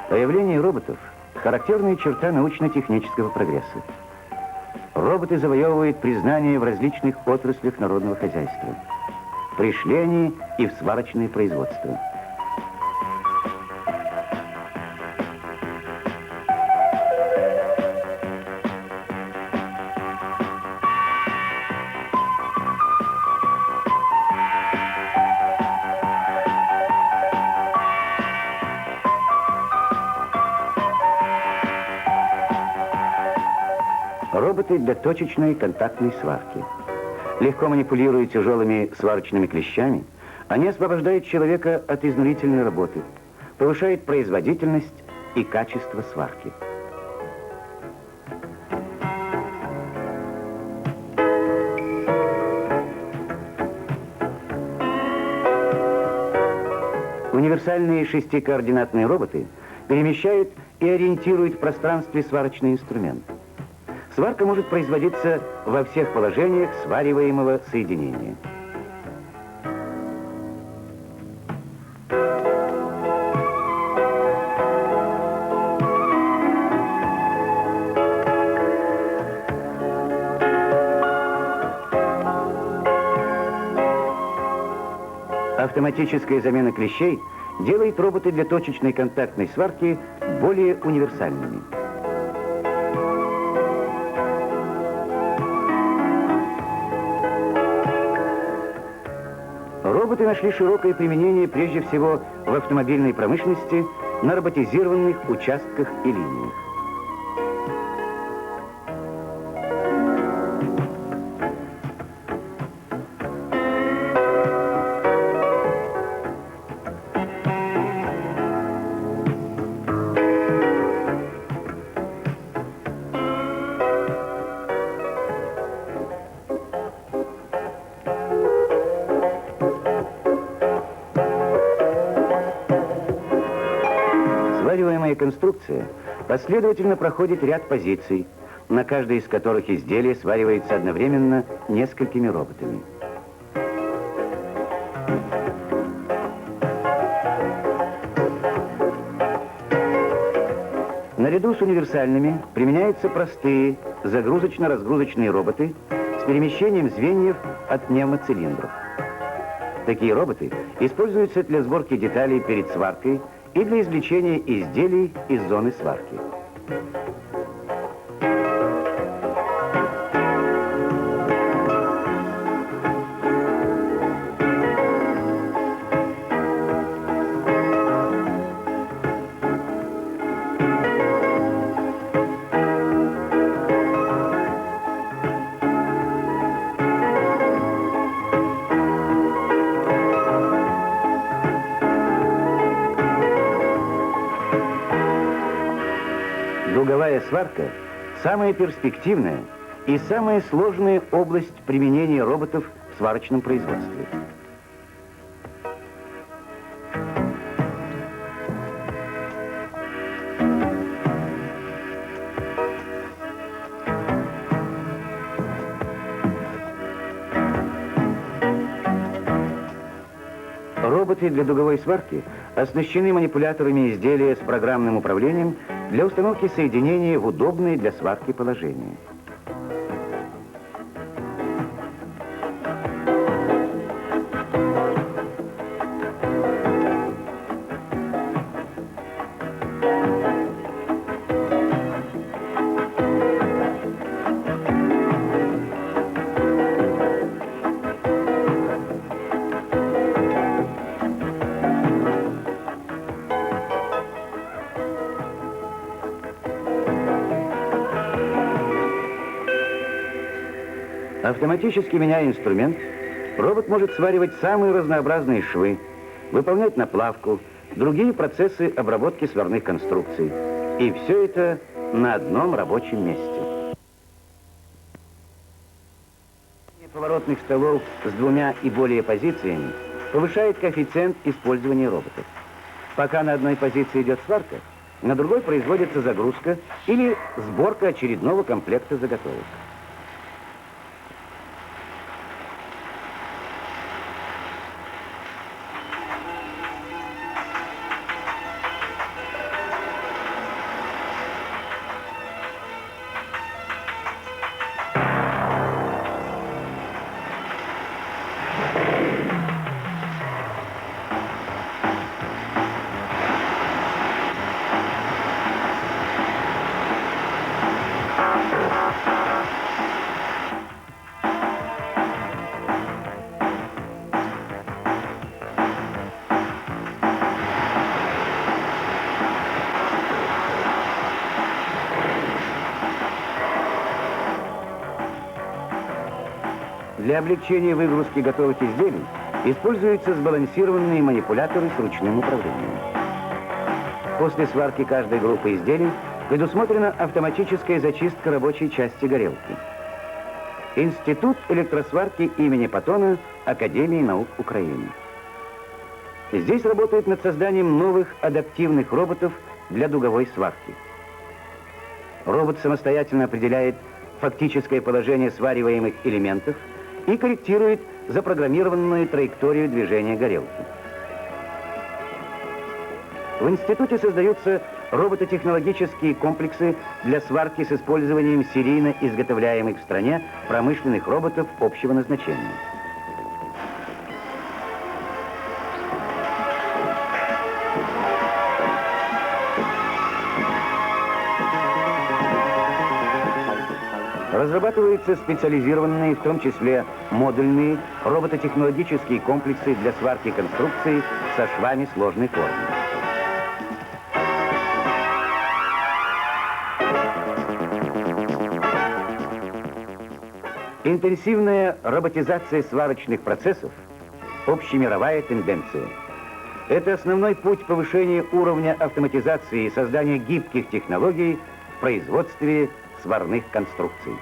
Появление роботов – характерная черта научно-технического прогресса. Роботы завоевывают признание в различных отраслях народного хозяйства. Пришли они и в сварочное производство. Роботы для точечной контактной сварки. Легко манипулируя тяжелыми сварочными клещами, они освобождают человека от изнурительной работы, повышают производительность и качество сварки. Универсальные шестикоординатные роботы перемещают и ориентируют в пространстве сварочный инструмент. Сварка может производиться во всех положениях свариваемого соединения. Автоматическая замена клещей делает роботы для точечной контактной сварки более универсальными. Роботы нашли широкое применение прежде всего в автомобильной промышленности, на роботизированных участках и линиях. Свариваемая конструкция последовательно проходит ряд позиций, на каждой из которых изделие сваривается одновременно несколькими роботами. Наряду с универсальными применяются простые загрузочно-разгрузочные роботы с перемещением звеньев от пневмоцилиндров. Такие роботы используются для сборки деталей перед сваркой и для извлечения изделий из зоны сварки. Дуговая сварка – самая перспективная и самая сложная область применения роботов в сварочном производстве. Роботы для дуговой сварки оснащены манипуляторами изделия с программным управлением для установки соединения в удобные для сварки положения. Автоматически меняя инструмент, робот может сваривать самые разнообразные швы, выполнять наплавку, другие процессы обработки сварных конструкций. И все это на одном рабочем месте. Поворотных столов с двумя и более позициями повышает коэффициент использования роботов. Пока на одной позиции идет сварка, на другой производится загрузка или сборка очередного комплекта заготовок. Для облегчения выгрузки готовых изделий используются сбалансированные манипуляторы с ручным управлением. После сварки каждой группы изделий предусмотрена автоматическая зачистка рабочей части горелки. Институт электросварки имени Паттона Академии наук Украины. Здесь работают над созданием новых адаптивных роботов для дуговой сварки. Робот самостоятельно определяет фактическое положение свариваемых элементов и корректирует запрограммированную траекторию движения горелки. В институте создаются робототехнологические комплексы для сварки с использованием серийно изготовляемых в стране промышленных роботов общего назначения. Разрабатываются специализированные, в том числе модульные, робототехнологические комплексы для сварки конструкций со швами сложной формы. Интенсивная роботизация сварочных процессов – общемировая тенденция. Это основной путь повышения уровня автоматизации и создания гибких технологий в производстве сварных конструкций.